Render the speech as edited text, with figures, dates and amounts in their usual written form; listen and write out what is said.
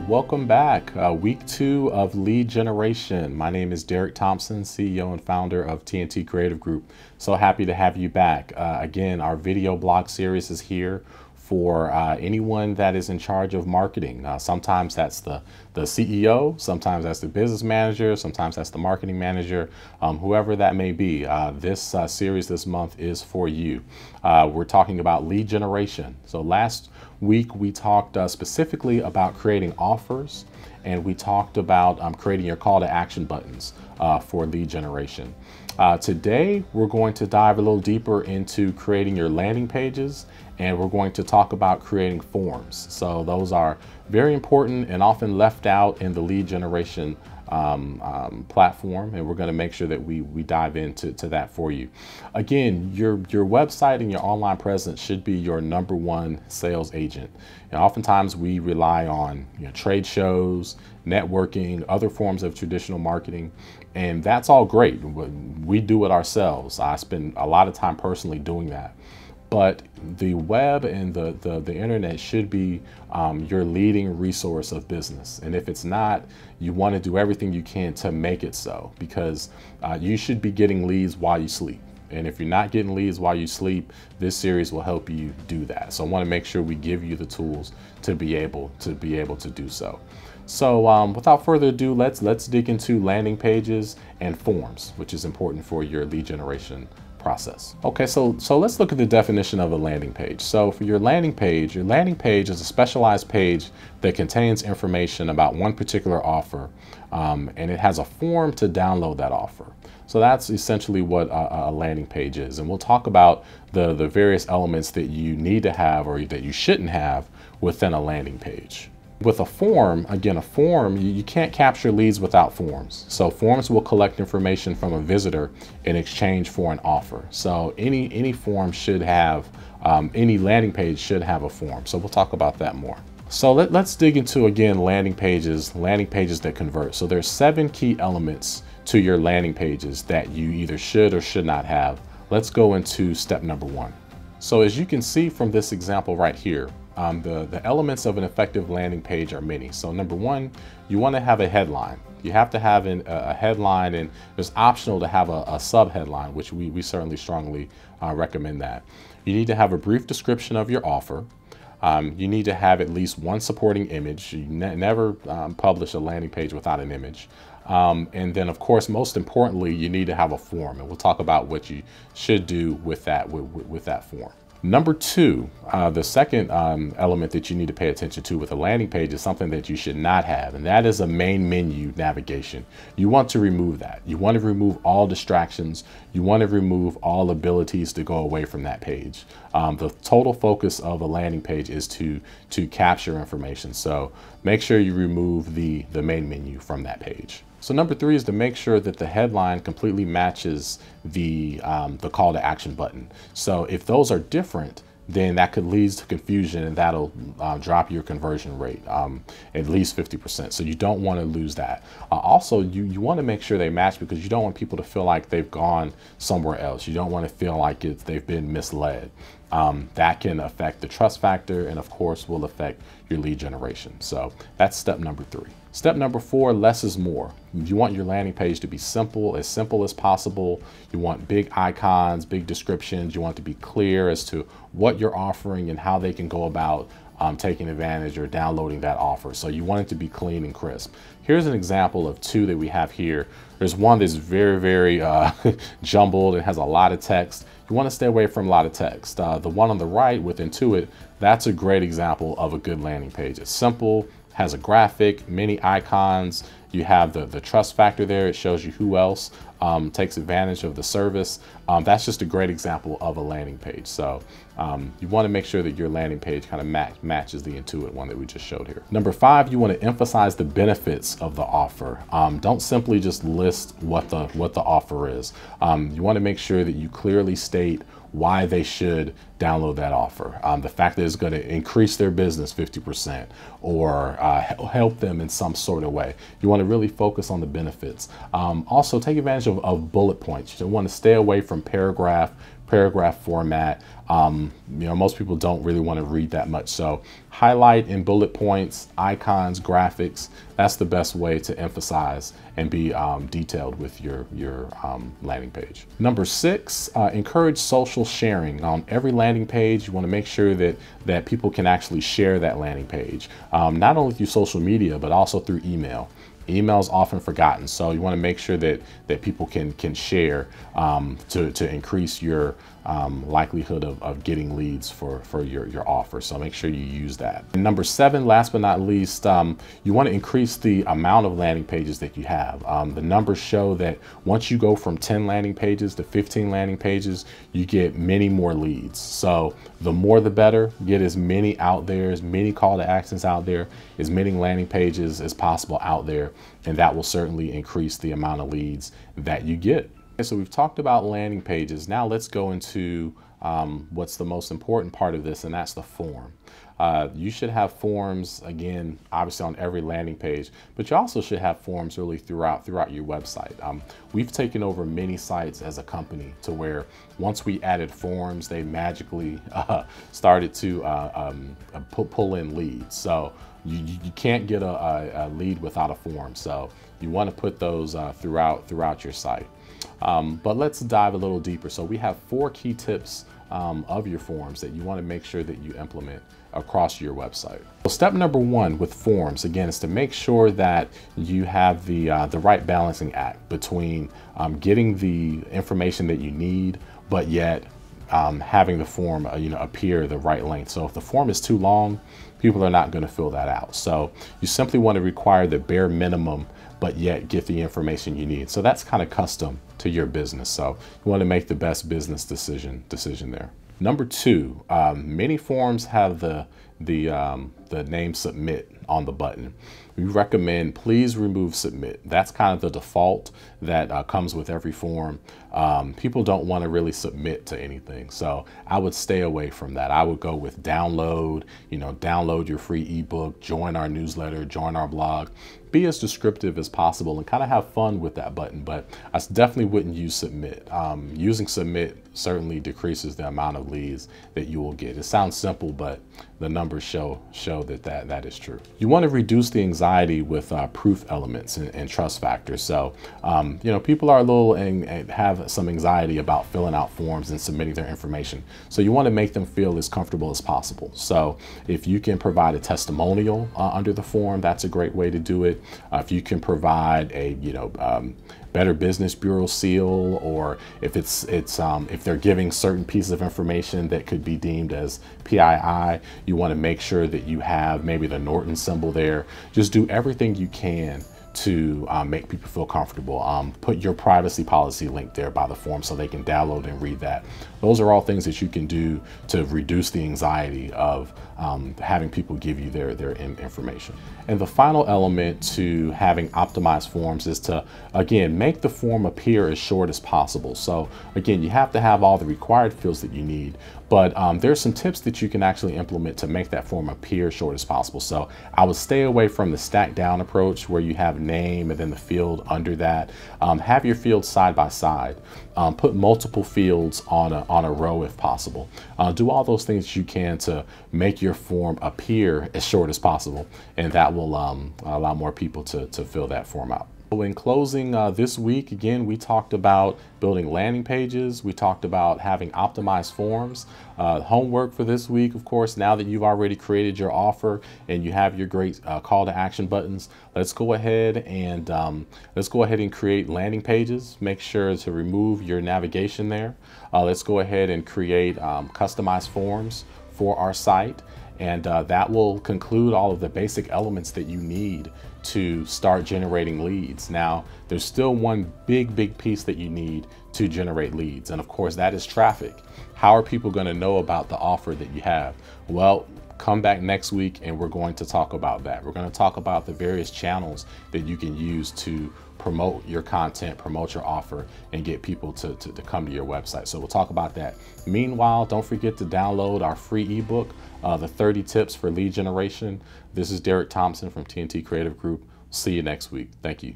Welcome back. Week 2 of Lead Generation. My name is Derek Thompson, CEO and founder of TNT Creative Group. So happy to have you back. Again, our video blog series is here for anyone that is in charge of marketing. Sometimes that's the CEO, sometimes that's the business manager, sometimes that's the marketing manager, whoever that may be. This series this month is for you. We're talking about lead generation. So last week we talked specifically about creating offers, and we talked about creating your call to action buttons for lead generation. Today we're going to dive a little deeper into creating your landing pages, and we're going to talk about creating forms. So those are very important and often left out in the lead generation platform, and we're going to make sure that we dive into that for you. Again, your website and your online presence should be your number one sales agent. And oftentimes we rely on trade shows, networking, other forms of traditional marketing, and that's all great. We do it ourselves. I spend a lot of time personally doing that. But the web and the internet should be your leading resource of business. And if it's not, you want to do everything you can to make it so, because you should be getting leads while you sleep. And if you're not getting leads while you sleep, this series will help you do that. So I want to make sure we give you the tools to be able to do so. So without further ado, let's dig into landing pages and forms, which is important for your lead generation process. Okay, so let's look at the definition of a landing page. So for your landing page is a specialized page that contains information about one particular offer, and it has a form to download that offer. So that's essentially what a landing page is. And we'll talk about the various elements that you need to have or that you shouldn't have within a landing page. With a form, again, a form, you can't capture leads without forms. So forms will collect information from a visitor in exchange for an offer. So any form should have, any landing page should have a form. So we'll talk about that more. So let's dig into, again, landing pages that convert. So there's 7 key elements to your landing pages that you either should or should not have. Let's go into step number 1. So as you can see from this example right here, the elements of an effective landing page are many. So number 1, you want to have a headline. You have to have a headline, and it's optional to have a sub headline, which we certainly strongly recommend that. You need to have a brief description of your offer. You need to have at least one supporting image. You never publish a landing page without an image. And then, of course, most importantly, you need to have a form, and we'll talk about what you should do with that form. Number 2, the second element that you need to pay attention to with a landing page is something that you should not have, and that is a main menu navigation. You want to remove that. You want to remove all distractions. You want to remove all abilities to go away from that page. The total focus of a landing page is to capture information. So make sure you remove the main menu from that page. So number 3 is to make sure that the headline completely matches the call to action button. So if those are different, then that could lead to confusion, and that'll drop your conversion rate at least 50%. So you don't want to lose that. Also, you want to make sure they match, because you don't want people to feel like they've gone somewhere else. You don't want to feel like they've been misled. That can affect the trust factor, and of course will affect your lead generation. So that's step number 3. Step number 4, less is more. You want your landing page to be simple as possible. You want big icons, big descriptions. You want it to be clear as to what you're offering and how they can go about taking advantage or downloading that offer. So you want it to be clean and crisp. Here's an example of 2 that we have here. There's one that's very jumbled. It has a lot of text. You want to stay away from a lot of text. The one on the right with Intuit, that's a great example of a good landing page. It's simple, has a graphic, many icons. You have the trust factor there. It shows you who else takes advantage of the service. That's just a great example of a landing page. So you want to make sure that your landing page kind of matches the Intuit one that we just showed here. Number 5, you want to emphasize the benefits of the offer. Don't simply just list what the offer is. You want to make sure that you clearly state why they should download that offer. The fact that it's going to increase their business 50% or help them in some sort of way. You want to really focus on the benefits. Also, take advantage of bullet points. You want to stay away from paragraph paragraph format. Most people don't really want to read that much. So highlight in bullet points, icons, graphics. That's the best way to emphasize and be detailed with your landing page. Number 6, encourage social sharing. On every landing page, you want to make sure that people can actually share that landing page, not only through social media, but also through email. Email is often forgotten, so you want to make sure that people can share to increase your likelihood of getting leads for your offer. So make sure you use that. And number 7, last but not least, you want to increase the amount of landing pages that you have. The numbers show that once you go from 10 landing pages to 15 landing pages, you get many more leads. So the more the better. Get as many out there, as many call to actions out there, as many landing pages as possible out there, and that will certainly increase the amount of leads that you get. Okay, so we've talked about landing pages. Now let's go into what's the most important part of this, and that's the form. You should have forms, again, obviously on every landing page, but you also should have forms really throughout your website. We've taken over many sites as a company to where once we added forms, they magically started to pull in leads. So you can't get a lead without a form. So you want to put those throughout your site. But let's dive a little deeper. So we have 4 key tips of your forms that you want to make sure that you implement across your website. So step number 1 with forms, again, is to make sure that you have the right balancing act between getting the information that you need, but yet having the form appear the right length. So if the form is too long, people are not going to fill that out. So you simply want to require the bare minimum, but yet get the information you need. So that's kind of custom to your business. So you want to make the best business decision there. Number 2, many forms have the name submit on the button. We recommend please remove submit. That's kind of the default that comes with every form. People don't want to really submit to anything, so I would stay away from that. I would go with download, download your free ebook, join our newsletter, join our blog. Be as descriptive as possible and kind of have fun with that button, but I definitely wouldn't use submit. Using submit certainly decreases the amount of leads that you will get. It sounds simple, but the numbers show that is true. You want to reduce the anxiety with proof elements and trust factors. So, people are a little and have some anxiety about filling out forms and submitting their information. So you want to make them feel as comfortable as possible. So if you can provide a testimonial under the form, that's a great way to do it. If you can provide a, Better Business Bureau seal, or if if they're giving certain pieces of information that could be deemed as PII, you want to make sure that you have maybe the Norton symbol there. Just do everything you can to make people feel comfortable. Put your privacy policy link there by the form so they can download and read that. Those are all things that you can do to reduce the anxiety of having people give you their information. And the final element to having optimized forms is to, again, make the form appear as short as possible. So again, you have to have all the required fields that you need, but there's some tips that you can actually implement to make that form appear as short as possible. So I would stay away from the stack down approach where you have name and then the field under that. Have your fields side by side. Put multiple fields on a row if possible. Do all those things you can to make your form appear as short as possible, and that will allow more people to fill that form out. So in closing, this week, again, we talked about building landing pages. We talked about having optimized forms. Homework for this week, of course, now that you've already created your offer and you have your great call to action buttons, let's go ahead and create landing pages. Make sure to remove your navigation there. Let's go ahead and create customized forms for our site. And that will conclude all of the basic elements that you need to start generating leads. Now, there's still one big piece that you need to generate leads. And of course, that is traffic. How are people going to know about the offer that you have? Well, come back next week and we're going to talk about that. We're going to talk about the various channels that you can use to promote your content, promote your offer, and get people to come to your website. So we'll talk about that. Meanwhile, don't forget to download our free ebook, the 30 Tips for Lead Generation. This is Derek Thompson from TNT Creative Group. See you next week. Thank you.